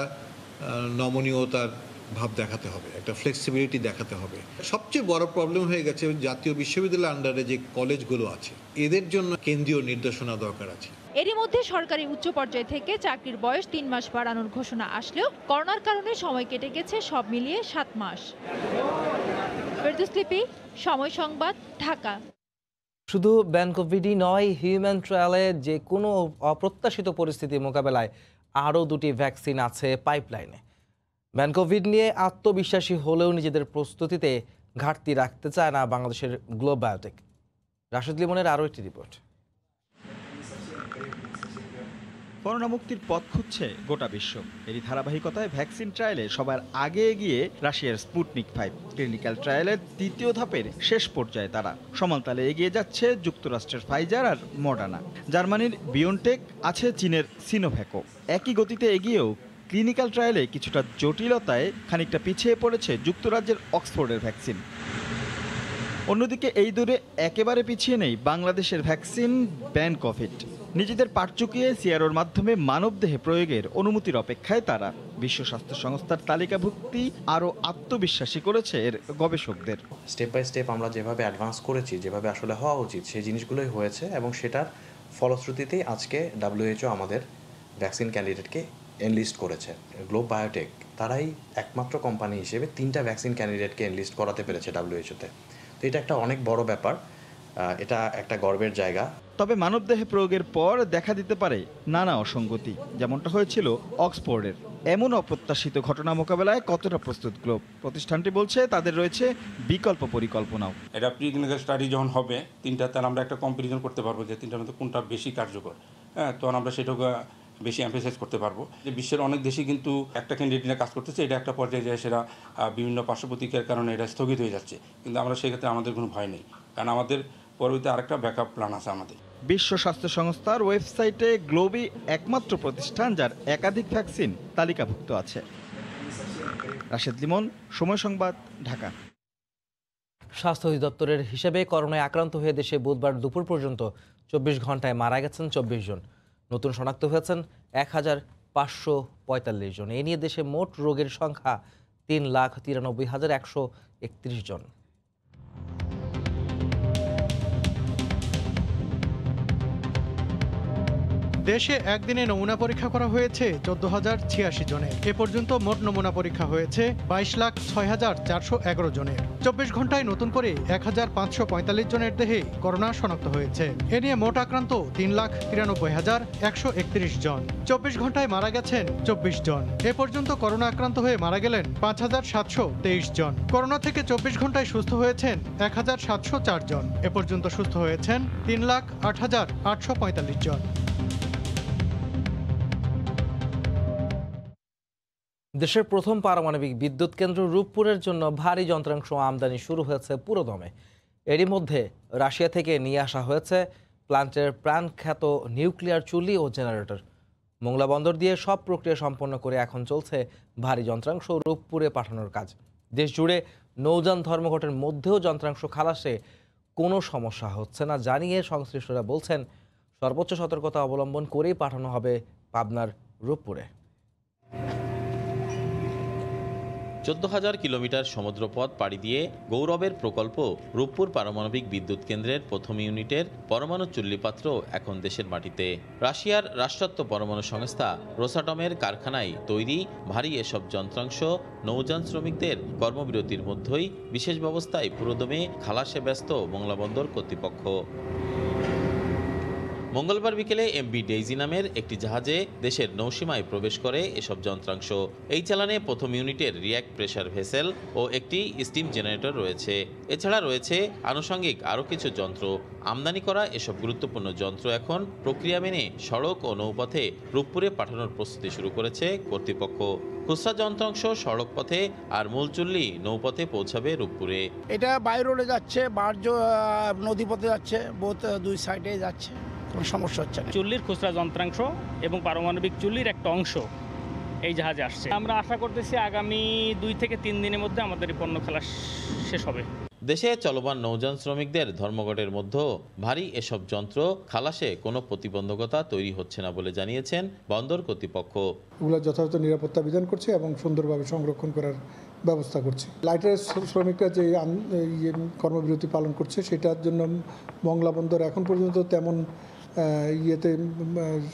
Speaker 27: নমনীয়তার ভাব দেখাতে হবে, একটা ফ্লেক্সিবিলিটি দেখাতে হবে। সবচেয়ে বড় প্রবলেম হয়ে গেছে জাতীয় বিশ্ববিদ্যালয়ের আন্ডারে যে কলেজগুলো আছে এদের জন্য কেন্দ্রীয় নির্দেশনা দরকার আছে।
Speaker 24: এরই মধ্যে সরকারি উচ্চ পর্যায় থেকে চাকরির বয়স 3 মাস বাড়ানোর ঘোষণা আসলেও করোনার কারণে সময় কেটে গেছে সব মিলিয়ে 7 মাস। ফেরদৌস লিপি, সময় সংবাদ, ঢাকা।
Speaker 1: শুধু ব্যানকোভিডই নয়, হিউম্যান ট্রায়ালে যে কোনো অপ্রত্যাশিত পরিস্থিতি মোকাবেলায় আরও 2টি ভ্যাকসিন আছে পাইপলাইনে। ব্যানকোভিড নিয়ে আত্মবিশ্বাসী হলেও নিজেদের প্রস্তুতিতে ঘাটতি রাখতে চায় না বাংলাদেশের গ্লোব বায়োটেক। রাশেদ লিমনের আরও একটি রিপোর্ট।
Speaker 10: করোনা মুক্তির পথ খুঁজছে গোটা বিশ্ব। এরই ধারাবাহিকতায় ভ্যাকসিন ট্রায়ালে সবার আগে এগিয়ে রাশিয়ার স্পুটনিক 5 ক্লিনিক্যাল ট্রায়ালের 3য় ধাপের শেষ পর্যায়ে তারা। সমানতালে এগিয়ে যাচ্ছে যুক্তরাষ্ট্রের ফাইজার আর মডার্না, জার্মানির বিয়নটেক, আছে চীনের সিনোভ্যাকো। একই গতিতে এগিয়েও ক্লিনিক্যাল ট্রায়ালে কিছুটা জটিলতায় খানিকটা পিছিয়ে পড়েছে যুক্তরাজ্যের অক্সফোর্ডের ভ্যাকসিন। অন্যদিকে এই দূরে একেবারে পিছিয়ে নেই বাংলাদেশের ভ্যাকসিন ব্যানকভিড। নিজেদের পাট চুকিয়ে সিআরওর মাধ্যমে মানবদেহে প্রয়োগের অনুমতির অপেক্ষায় তারা। বিশ্ব স্বাস্থ্য সংস্থার তালিকাভুক্তি আরও আত্মবিশ্বাসী করেছে এর গবেষকদের।
Speaker 2: স্টেপ বাই স্টেপ আমরা যেভাবে অ্যাডভান্স করেছি, যেভাবে আসলে হওয়া উচিত, সেই জিনিসগুলোই হয়েছে এবং সেটার ফলশ্রুতিতেই আজকে WHO আমাদের ভ্যাকসিন ক্যান্ডিডেটকে এনলিস্ট করেছে। গ্লোব বায়োটেক তারাই একমাত্র কোম্পানি হিসেবে 3টা ভ্যাকসিন ক্যান্ডিডেটকে এনলিস্ট করাতে পেরেছে WHO-তে। তো এটা একটা অনেক বড় ব্যাপার, এটা একটা গর্বের জায়গা।
Speaker 10: তবে মানবদেহে প্রয়োগের পর দেখা দিতে পারে নানা অসঙ্গতি, যেমনটা হয়েছিল অক্সফোর্ডের। এমন অপ্রত্যাশিত ঘটনা মোকাবেলায় কতটা প্রস্তুত গ্লোব? প্রতিষ্ঠানটি বলছে তাদের রয়েছে বিকল্প পরিকল্পনাও।
Speaker 4: এটা প্রিক্লিনিক্যাল স্টাডি যখন হবে, 3টা তাহলে আমরা একটা কম্পারিজন করতে পারবো যে 3টার মধ্যে কোনটা বেশি কার্যকর। হ্যাঁ, তখন আমরা সেটাকে বেশি এমফেসাইজ করতে পারবো। যে বিশ্বের অনেক দেশই কিন্তু একটা ক্যান্ডিডেট নিয়ে কাজ করতেছে, এটা একটা পর্যায়ে যায় সেটা বিভিন্ন পার্শ্বপ্রতিক্রিয়ার কারণে এটা স্থগিত হয়ে যাচ্ছে, কিন্তু আমরা সেক্ষেত্রে আমাদের কোনো ভয় নেই, কারণ আমাদের পরবর্তী আরেকটা ব্যাকআপ প্ল্যান আছে আমাদের।
Speaker 10: বিশ্ব স্বাস্থ্য সংস্থার ওয়েবসাইটে গ্লোবই একমাত্র প্রতিষ্ঠান যার একাধিক ভ্যাকসিন তালিকাভুক্ত আছে। রাশেদ লিমন, সময় সংবাদ, ঢাকা।
Speaker 1: স্বাস্থ্য অধিদপ্তরের হিসেবে করোনায় আক্রান্ত হয়ে দেশে বুধবার দুপুর পর্যন্ত 24 ঘন্টায় মারা গেছেন 24 জন। নতুন শনাক্ত হয়েছেন 1545 জন। এ নিয়ে দেশে মোট রোগীর সংখ্যা 3,93,131 জন।
Speaker 7: দেশে একদিনে নমুনা পরীক্ষা করা হয়েছে 14,086 জনের। এ পর্যন্ত মোট নমুনা পরীক্ষা হয়েছে 22,06,411 জনের। 24 ঘন্টায় নতুন করে 1,545 জনের দেহে করোনা শনাক্ত হয়েছে। এ নিয়ে মোট আক্রান্ত 3,93,131 জন। 24 ঘন্টায় মারা গেছেন 24 জন। এ পর্যন্ত করোনা আক্রান্ত হয়ে মারা গেলেন 5,723 জন। করোনা থেকে 24 ঘন্টায় সুস্থ হয়েছেন 1,704 জন। এ পর্যন্ত সুস্থ হয়েছেন 3,08,845 জন।
Speaker 1: দেশের প্রথম পারমাণবিক বিদ্যুৎ কেন্দ্র রূপপুরের জন্য ভারী যন্ত্রাংশ আমদানি শুরু হয়েছে পুরোদমে। এরই মধ্যে রাশিয়া থেকে নিয়ে আসা হয়েছে প্ল্যান্টের প্রাণখ্যাত নিউক্লিয়ার চুল্লি ও জেনারেটর। মোংলা বন্দর দিয়ে সব প্রক্রিয়া সম্পন্ন করে এখন চলছে ভারী যন্ত্রাংশ রূপপুরে পাঠানোর কাজ। দেশ জুড়ে নৌযান ধর্মঘটের মধ্যেও যন্ত্রাংশ খালাসে কোনো সমস্যা হচ্ছে না জানিয়ে সংশ্লিষ্টরা বলছেন, সর্বোচ্চ সতর্কতা অবলম্বন করেই পাঠানো হবে পাবনার রূপপুরে।
Speaker 8: 14,000 কিলোমিটার সমুদ্রপথ পাড়ি দিয়ে গৌরবের প্রকল্প রূপপুর পারমাণবিক বিদ্যুৎ কেন্দ্রের প্রথম ইউনিটের পরমাণু চুল্লিপাত্র এখন দেশের মাটিতে। রাশিয়ার রাষ্ট্রায়ত্ত পরমাণু সংস্থা রোসাটমের কারখানায় তৈরি ভারী এসব যন্ত্রাংশ নৌযান শ্রমিকদের কর্মবিরতির মধ্যেই বিশেষ ব্যবস্থায় পুরোদমে খালাসে ব্যস্ত মোংলা বন্দর কর্তৃপক্ষ। মঙ্গলবার বিকেলে MV ডেইজি নামের একটি জাহাজে দেশের নৌসীমায় প্রবেশ করে এসব যন্ত্রাংশ। এই চালানে প্রথম ইউনিটের রিয়্যাক্ট প্রেসার ভেসেল ও একটি স্টিম জেনারেটর রয়েছে। এছাড়া রয়েছে আনুষঙ্গিক আরও কিছু যন্ত্র। আমদানি করা এসব গুরুত্বপূর্ণ যন্ত্র এখন প্রক্রিয়া মেনে সড়ক ও নৌপথে রূপপুরে পাঠানোর প্রস্তুতি শুরু করেছে কর্তৃপক্ষ। খুচরা যন্ত্রাংশ সড়ক পথে আর মূল চুল্লি নৌপথে পৌঁছাবে রূপপুরে।
Speaker 12: এটা বাই রোডে যাচ্ছে, বার্জ নদীপথে যাচ্ছে, বোথ দুই সাইডে যাচ্ছে, কোনো সমস্যা হচ্ছে না।
Speaker 13: চুল্লির খুচরা যন্ত্রাংশ এবং পারমাণবিক চুল্লির একটা অংশ এই জাহাজে আসছে। আমরা আশা করতেছি আগামী 2 থেকে 3 দিনের মধ্যে আমাদের এই পণ্য খালাস শেষ হবে।
Speaker 8: দেশে চলমান নৌযান শ্রমিকদের ধর্মঘটের মধ্যে ভারী এসব যন্ত্র খালাসে কোনো প্রতিবন্ধকতা তৈরি হচ্ছে না বলে জানিয়েছেন বন্দর কর্তৃপক্ষ।
Speaker 14: এগুলো যথাযথ নিরাপত্তা বিধান করছে এবং সুন্দরভাবে সংরক্ষণ করার ব্যবস্থা করছে। লাইটার শ্রমিকরা যে কর্মবিরতি পালন করছে সেটার জন্য মংলা বন্দর এখন পর্যন্ত তেমন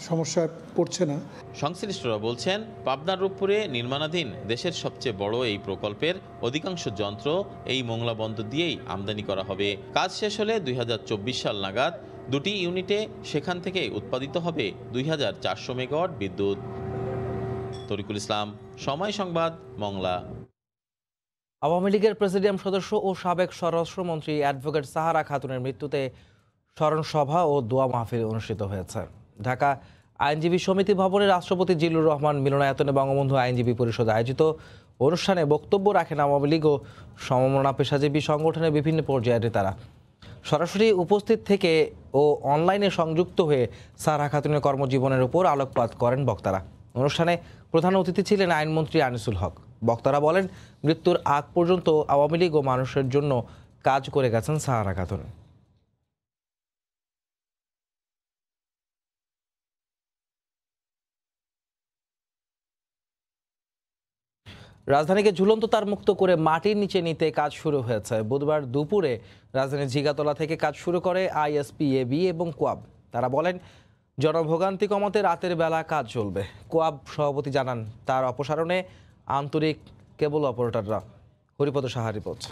Speaker 14: সমস্যায় পড়ছে না।
Speaker 8: সংশ্লিষ্টরা বলছেন, পাবনার রূপপুরে নির্মাণাধীন দেশের সবচেয়ে বড় এই প্রকল্পের অধিকাংশ যন্ত্র এই মোংলা বন্দর দিয়েই আমদানি করা হবে। কাজ শেষ হলে 2024 সাল নাগাদ 2টি ইউনিটে সেখান থেকে উৎপাদিত হবে 2400 মেগাওয়াট বিদ্যুৎ। তরিকুল ইসলাম, সময় সংবাদ, মংলা।
Speaker 1: আওয়ামী লীগের প্রেসিডিয়াম সদস্য ও সাবেক স্বরাষ্ট্রমন্ত্রী অ্যাডভোকেট সাহারা খাতুনের মৃত্যুতে স্মরণ সভা ও দোয়া মাহফিল অনুষ্ঠিত হয়েছে। ঢাকা আইনজীবী সমিতি ভবনে রাষ্ট্রপতি জিল্লুর রহমান মিলনায়তনে বঙ্গবন্ধু আইনজীবী পরিষদ আয়োজিত অনুষ্ঠানে বক্তব্য রাখেন আওয়ামী লীগ ও সমমনা পেশাজীবী সংগঠনের বিভিন্ন পর্যায়ের নেতারা। সরাসরি উপস্থিত থেকে ও অনলাইনে সংযুক্ত হয়ে সাহারা খাতুনের কর্মজীবনের উপর আলোকপাত করেন বক্তারা। অনুষ্ঠানে প্রধান অতিথি ছিলেন আইনমন্ত্রী আনিসুল হক। বক্তারা বলেন, মৃত্যুর আগ পর্যন্ত আওয়ামী লীগ ও মানুষের জন্য কাজ করে গেছেন সাহারা খাতুন। রাজধানীকে ঝুলন্ত তার মুক্ত করে মাটির নিচে নিতে কাজ শুরু হয়েছে। বুধবার দুপুরে রাজধানীর জিগাতলা থেকে কাজ শুরু করে আইএসপিএবি এবং কোয়াব। তারা বলেন, জনভোগান্তি কমাতে রাতের বেলা কাজ চলবে। কোয়াব সভাপতি জানান, তার অপসারণে আন্তরিক কেবল অপারেটররা। হরিপদ সাহা রিপোর্ট।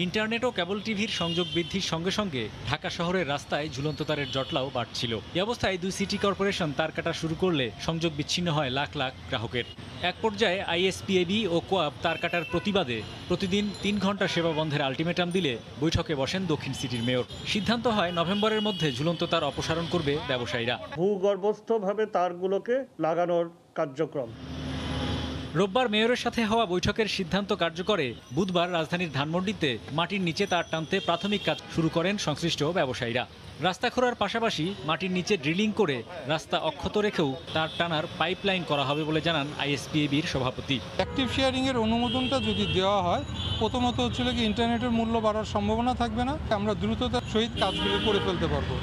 Speaker 11: ইন্টারনেট ও কেবল টিভির সংযোগ বৃদ্ধির সঙ্গে সঙ্গে ঢাকা শহরের রাস্তায় ঝুলন্ত তারের জটলাও বাড়ছিল। এই অবস্থায় 2 সিটি কর্পোরেশন তার কাটা শুরু করলে সংযোগ বিচ্ছিন্ন হয় লাখ লাখ গ্রাহকের। এক পর্যায়ে আইএসপিএবি ও কোয়াব তার কাটার প্রতিবাদে প্রতিদিন 3 ঘন্টা সেবা বন্ধের আলটিমেটাম দিলে বৈঠকে বসেন দক্ষিণ সিটির মেয়র। সিদ্ধান্ত হয় নভেম্বরের মধ্যে ঝুলন্ত তার অপসারণ করবে ব্যবসায়ীরা।
Speaker 16: ভূগর্ভস্থভাবে তারগুলোকে লাগানোর কার্যক্রম।
Speaker 11: রোববার মেয়রের সাথে হওয়া বৈঠকের সিদ্ধান্ত কার্যকরে বুধবার রাজধানীর ধানমন্ডিতে মাটির নিচে তার টানতে প্রাথমিক কাজ শুরু করেন সংশ্লিষ্ট ব্যবসায়ীরা। রাস্তা খোঁড়ার পাশাপাশি মাটির নিচে ড্রিলিং করে রাস্তা অক্ষত রেখেও তার টানার পাইপলাইন করা হবে বলে জানান আইএসপিএবির সভাপতি।
Speaker 17: অ্যাক্টিভ শেয়ারিংয়ের অনুমোদনটা যদি দেওয়া হয়, প্রথমত হচ্ছিল কি ইন্টারনেটের মূল্য বাড়ার সম্ভাবনা থাকবে না, আমরা দ্রুততার সহিত কাজগুলো করে ফেলতে পারবো।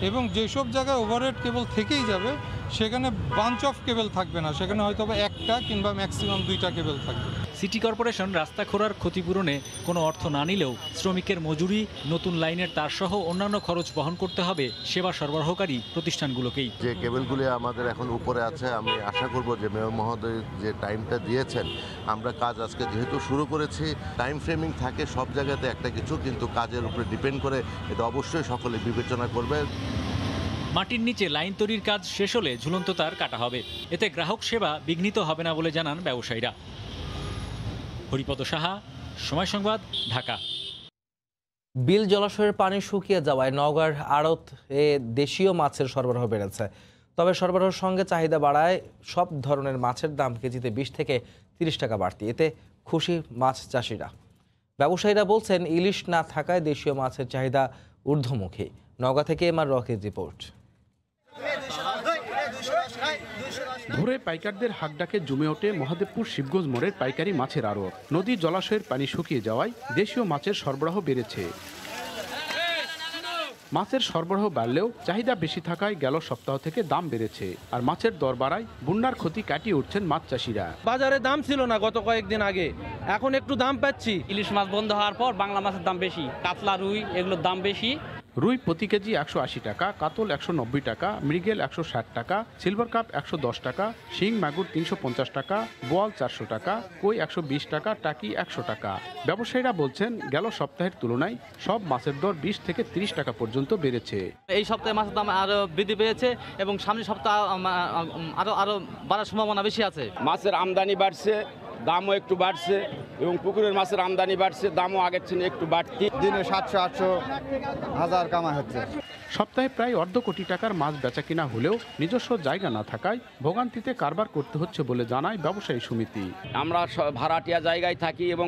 Speaker 17: এবং যেসব জায়গায় ওভারহেড কেবল থেকেই যাবে সেখানে বাঞ্চ অফ কেবল থাকবে না, সেখানে হয়তো একটা কিংবা ম্যাক্সিমাম 2টা কেবল থাকবে।
Speaker 11: সিটি কর্পোরেশন রাস্তা খোঁড়ার ক্ষতিপূরণে কোনো অর্থ না নিলেও শ্রমিকের মজুরি, নতুন লাইনের তারসহ অন্যান্য খরচ বহন করতে হবে সেবা সরবরাহকারী প্রতিষ্ঠানগুলোকেই।
Speaker 18: যে কেবলগুলি আমাদের এখন উপরে আছে, আমি আশা করব যে মেয়র মহোদয় যে টাইমটা দিয়েছেন, আমরা কাজ আজকে যেহেতু শুরু করেছি, টাইম ফ্রেমিং থাকে সব জায়গাতে একটা কিছু, কিন্তু কাজের উপরে ডিপেন্ড করে এটা অবশ্যই সকলে বিবেচনা করবে।
Speaker 11: মাটির নিচে লাইন তৈরির কাজ শেষ হলে ঝুলন্ত তার কাটা হবে। এতে গ্রাহক সেবা বিঘ্নিত হবে না বলে জানান ব্যবসায়ীরা। হরিপদ সাহা, সময় সংবাদ, ঢাকা।
Speaker 1: বিল জলাশয়ের পানি শুকিয়ে যাওয়ায় নওগাঁর আড়ত দেশীয় মাছের সরবরাহ বেড়েছে। তবে সরবরাহের সঙ্গে চাহিদা বাড়ায় সব ধরনের মাছের দাম কেজিতে 20 থেকে 30 টাকা বাড়তি। এতে খুশি মাছ চাষিরা। ব্যবসায়ীরা বলছেন, ইলিশ না থাকায় দেশীয় মাছের চাহিদা ঊর্ধ্বমুখী। নওগাঁ থেকে এমআর রকির রিপোর্ট।
Speaker 19: ভোরে পাইকারদের হাকডাকে জমে ওঠে মহাদেবপুর শিবগঞ্জ মোড়ের পাইকারি মাছের আড়ত। নদী জলাশয়ের পানি শুকিয়ে যাওয়ায় দেশীয় মাছের সরবরাহ বেড়েছে। মাছের সরবরাহ বাড়লেও চাহিদা বেশি থাকায় গেল সপ্তাহ থেকে দাম বেড়েছে। আর মাছের দর বাড়ায় বন্যার ক্ষতি কাটিয়ে উঠছেন মাছ চাষিরা।
Speaker 20: বাজারে দাম ছিল না গত কয়েকদিন আগে, এখন একটু দাম পাচ্ছি।
Speaker 21: ইলিশ মাছ বন্ধ হওয়ার পর বাংলা মাছের দাম বেশি, কাতলা, রুই এগুলোর দাম বেশি।
Speaker 19: রুই প্রতি কেজি 180 টাকা, কাতল 190 টাকা, মৃগেল 160 টাকা, সিলভার কাপ 110 টাকা, শিং মাগুর 350 টাকা, বোয়াল 400 টাকা, কই 120 টাকা, টাকি 100 টাকা। ব্যবসায়ীরা বলছেন, গেল সপ্তাহের তুলনায় সব মাছের দর 20 থেকে 30 টাকা পর্যন্ত বেড়েছে।
Speaker 21: এই সপ্তাহে মাছের দাম আরো বৃদ্ধি পেয়েছে এবং সামনের সপ্তাহ আরো বাড়ার সম্ভাবনা বেশি আছে।
Speaker 28: মাছের আমদানি বাড়ছে, দামও একটু বাড়ছে এবং পুকুরের মাছের আমদানি বাড়ছে, দামও আগের চেয়ে একটু বাড়তি।
Speaker 29: দিনে 700-800 হাজার কামাই হচ্ছে।
Speaker 19: সপ্তাহে প্রায় অর্ধ কোটি টাকার মাছ বেচা কিনা হলেও নিজস্ব জায়গা না থাকায় ভোগান্তিতে কারবার করতে হচ্ছে বলে জানায় ব্যবসায়ী সমিতি।
Speaker 28: আমরা ভাড়াটিয়া জায়গায় থাকি এবং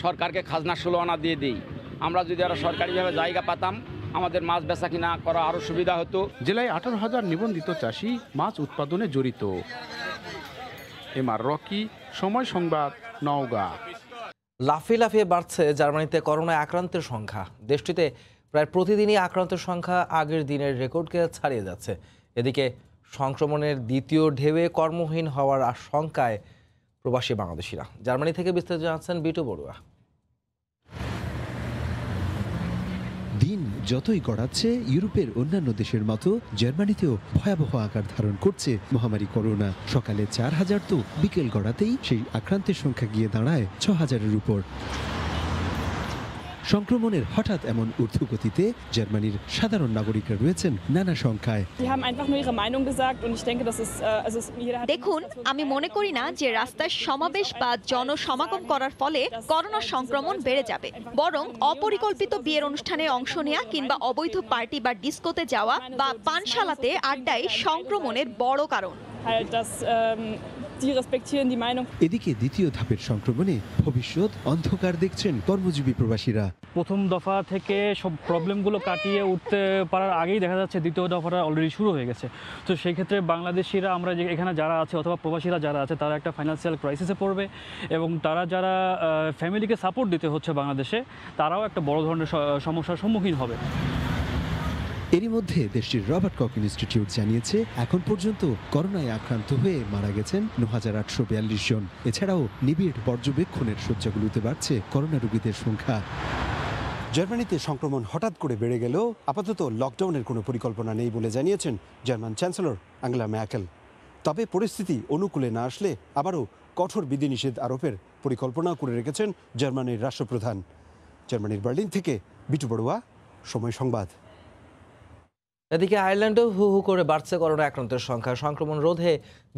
Speaker 28: সরকারকে খাজনা 16 আনা দিয়ে দিই। আমরা যদি আরো সরকারিভাবে জায়গা পাতাম, আমাদের মাছ বেচা কিনা করা আরো সুবিধা হতো।
Speaker 19: জেলায় 18,000 নিবন্ধিত চাষি মাছ উৎপাদনে জড়িত। এমআর রকি, সময় সংবাদ, নওগাঁ।
Speaker 1: লাফিয়ে লাফিয়ে বাড়ছে জার্মানিতে করোনায় আক্রান্তের সংখ্যা। দেশটিতে প্রায় প্রতিদিনই আক্রান্তের সংখ্যা আগের দিনের রেকর্ডকে ছাড়িয়ে যাচ্ছে। এদিকে সংক্রমণের দ্বিতীয় ঢেউয়ে কর্মহীন হওয়ার আশঙ্কায় প্রবাসী বাংলাদেশিরা। জার্মানি থেকে বিস্তারিত জানাচ্ছেন বিটু বড়ুয়া।
Speaker 30: দিন যতই গড়াচ্ছে, ইউরোপের অন্যান্য দেশের মতো জার্মানিতেও ভয়াবহ আকার ধারণ করছে মহামারী করোনা। সকালে 4,000 তো বিকেল গড়াতেই সেই আক্রান্তের সংখ্যা গিয়ে দাঁড়ায় 6,000-এর উপর। সংক্রমণের হঠাৎ এমন ঊর্ধ্বগতিতে জার্মানির সাধারণ নাগরিকরা রয়েছেন নানা সংখ্যায়।
Speaker 24: দেখুন, আমি মনে করি না যে রাস্তায় সমাবেশ বা জনসমাগম করার ফলে করোনা সংক্রমণ বেড়ে যাবে, বরং অপরিকল্পিত বিয়ের অনুষ্ঠানে অংশ নেওয়া কিংবা অবৈধ পার্টি বা ডিস্কোতে যাওয়া বা পানশালাতে আড্ডায় সংক্রমণের বড় কারণ।
Speaker 3: die respektieren die Meinung.
Speaker 30: এদিকে দ্বিতীয় ধাপের সংক্রমণে ভবিষ্যৎ অন্ধকার দেখছেন কর্মজীবী প্রবাসীরা।
Speaker 11: প্রথম দফা থেকে সব প্রবলেমগুলো কাটিয়ে উঠতে পারার আগেই দেখা যাচ্ছে দ্বিতীয় দফাটা অলরেডি শুরু হয়ে গেছে। তো সেই ক্ষেত্রে বাংলাদেশিরা আমরা যে এখানে যারা আছে অথবা প্রবাসীরা যারা আছে তারা একটা ফাইন্যান্সিয়াল ক্রাইসিসে পড়বে এবং তারা যারা ফ্যামিলিকে সাপোর্ট দিতে হচ্ছে বাংলাদেশে তারাও একটা বড় ধরনের সমস্যার সম্মুখীন হবে।
Speaker 30: এরই মধ্যে দেশটির রবার্ট কক ইনস্টিটিউট জানিয়েছে এখন পর্যন্ত করোনায় আক্রান্ত হয়ে মারা গেছেন ৯,৮৪২ জন। এছাড়াও নিবিড় পর্যবেক্ষণের শয্যাগুলোতে বাড়ছে করোনা রোগীদের সংখ্যা।
Speaker 5: জার্মানিতে সংক্রমণ হঠাৎ করে বেড়ে গেলেও আপাতত লকডাউনের কোনো পরিকল্পনা নেই বলে জানিয়েছেন জার্মান চ্যান্সেলর আঙ্গেলা ম্যার্কেল। তবে পরিস্থিতি অনুকূলে না আসলে আবারও কঠোর বিধিনিষেধ আরোপের পরিকল্পনা করে রেখেছেন জার্মানির রাষ্ট্রপ্রধান। জার্মানির বার্লিন থেকে বিটু বড়ুয়া, সময় সংবাদ।
Speaker 1: এদিকে আয়ারল্যান্ডেও হু হু করে বাড়ছে করোনা আক্রান্তের সংখ্যা। সংক্রমণ রোধে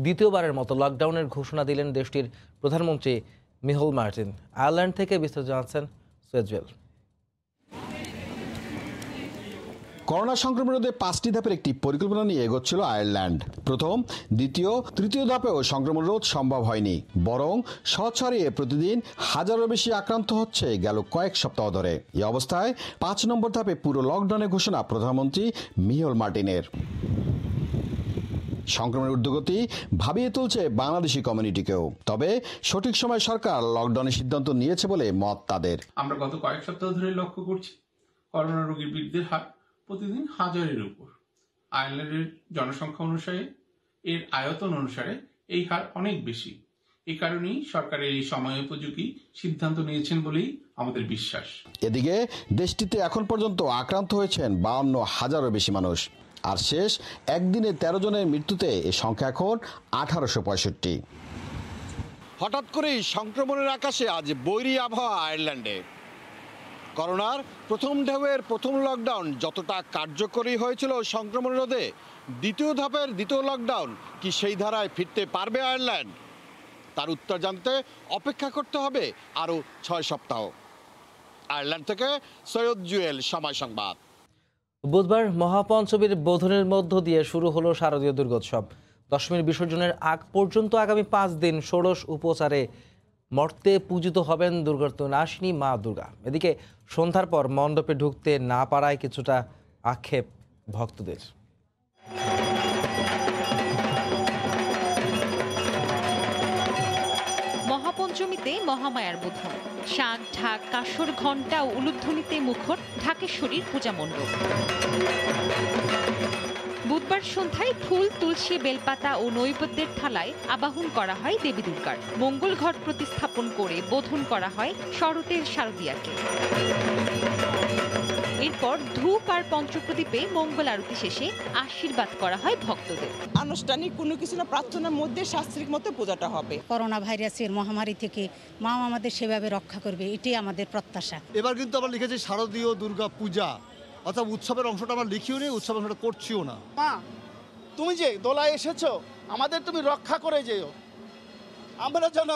Speaker 1: দ্বিতীয়বারের মতো লকডাউনের ঘোষণা দিলেন দেশটির প্রধানমন্ত্রী মিহেল মার্টিন। আয়ারল্যান্ড থেকে বিস্তারিত জানাচ্ছেন সুয়েজওয়েল।
Speaker 6: করোনা সংক্রমণ রোধে 5টি ধাপের একটি পরিকল্পনা নিয়ে এগোচ্ছিল আয়ারল্যান্ড। প্রথম, দ্বিতীয়, তৃতীয় ধাপেও সংক্রমণ রোধ সম্ভব হয়নি, বরং শহর ছড়িয়ে প্রতিদিন হাজারের বেশি আক্রান্ত হচ্ছে গেল কয়েক সপ্তাহ ধরে। এই অবস্থায় 5 নম্বর ধাপে পুরো লকডাউনের ঘোষণা প্রধানমন্ত্রী মিহেল মার্টিনের। সংক্রমণের ঊর্ধ্বগতি ভাবিয়ে তুলছে বাংলাদেশি কমিউনিটিকেও। তবে সঠিক সময় সরকার লকডাউনের সিদ্ধান্ত নিয়েছে বলে মত তাদের।
Speaker 9: আমরা গত কয়েক সপ্তাহ ধরে লক্ষ্য করছি করোনা রোগীর বৃদ্ধির হার প্রতিদিন হাজারের উপর। আয়ারল্যান্ডের জনসংখ্যা অনুসারে এর আয়তন অনুসারে এই হার অনেক বেশি। এই কারণেই সরকারের এই সময় উপযোগী সিদ্ধান্ত নিয়েছেন বলেই আমাদের বিশ্বাস।
Speaker 6: এদিকে দেশটিতে এখন পর্যন্ত আক্রান্ত হয়েছেন 52,000-এরও বেশি মানুষ। আর শেষ একদিনে 13 জনের মৃত্যুতে এই সংখ্যা এখন 1865। হঠাৎ করেই সংক্রমণের আকাশে আজ বৈরী আবহাওয়া আয়ারল্যান্ডে। করোনার প্রথম ঢেউয়ের প্রথম লকডাউন যতটা কার্যকরী হয়েছিল সংক্রমণ রোধে, দ্বিতীয় ধাপের দ্বিতীয় লকডাউন কি সেই ধারায় ফিরতে পারবে আয়ারল্যান্ড? তার উত্তর জানতে অপেক্ষা করতে হবে আরও 6 সপ্তাহ। আয়ারল্যান্ড থেকে সৈয়দ জুয়েল, সময় সংবাদ।
Speaker 1: বুধবার মহাপঞ্চমীর বোধনের মধ্য দিয়ে শুরু হলো শারদীয় দুর্গোৎসব। দশমীর বিসর্জনের আগ পর্যন্ত আগামী 5 দিন ষোড়শ উপচারে মর্তে পূজিত হবেন দুর্গতনাশিনী মা দুর্গা। এদিকে সন্ধ্যার পর মণ্ডপে ঢুকতে না পারায় কিছুটা আক্ষেপ ভক্তদের।
Speaker 15: মহাপঞ্চমীতে মহামায়ার বোধন, শাঁখ, ঢাক, কাসর, ঘণ্টা ও উলুধ্বনিতে মুখর ঢাকেশ্বরীর পূজা মণ্ডপ। বুধবার সন্ধ্যায় ফুল, তুলসী, বেলপাতা ও নৈবেদ্যের থালায় আবাহন করা হয় দেবী দুর্গার। মঙ্গল ঘট প্রতিস্থাপন করে বোধন করা হয় শরতের শারদীয়াকে। এরপর ধূপ আর পঞ্চপ্রদীপে মঙ্গল আরতি শেষে আশীর্বাদ করা হয় ভক্তদের।
Speaker 22: আনুষ্ঠানিক কোনো কিছু না, প্রার্থনার মধ্যে শাস্ত্রিক মতো পূজাটা হবে।
Speaker 23: করোনা ভাইরাসের মহামারী থেকে মা আমাদের সেভাবে রক্ষা করবে, এটাই আমাদের প্রত্যাশা।
Speaker 25: এবার কিন্তু আমরা লিখেছি শারদীয় দুর্গা পূজা, অর্থাৎ উৎসবের অংশটা আমরা লিখিও নি, উৎসবের অংশটা করছিও না।
Speaker 26: মা, তুমি যে দোলায় এসেছো, আমাদের তুমি রক্ষা করে যেও, আমরা যেন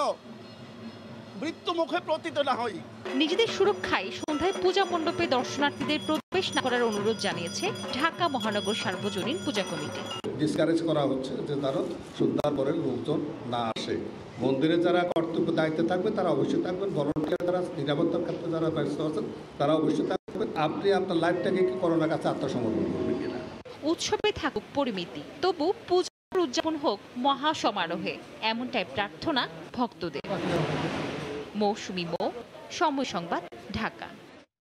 Speaker 26: মৃত্যু মুখে পতিত না হই।
Speaker 15: নিজেদের সুরক্ষায় সন্ধ্যায় পূজা মণ্ডপে দর্শনার্থীদের প্রবেশ না করার অনুরোধ জানিয়েছে ঢাকা মহানগর সার্বজনীন পূজা কমিটি।
Speaker 27: ডিসকারেজ করা হচ্ছে যে তারা সন্ধ্যার পরে লোকজন না আসে। মন্দিরে যারা কর্তব্য দায়িত্বে থাকবে তারা অবশ্যই থাকবেন, ভলান্টিয়ার যারা নিরাপত্তার ক্ষেত্রে যারা ব্যস্ত আছেন তারা অবশ্যই থাকবেন। আপনি আপনার লাইফটাকে কি করোনার কাছে আত্মসমর্পণ করবেন কিনা।
Speaker 15: উৎসবে থাকুক পরিমিতি, তবু পূজার উদযাপন হোক মহা সমারোহে, এমনটাই প্রার্থনা ভক্তদের। মৌসুমী মো, সময় সংবাদ, ঢাকা।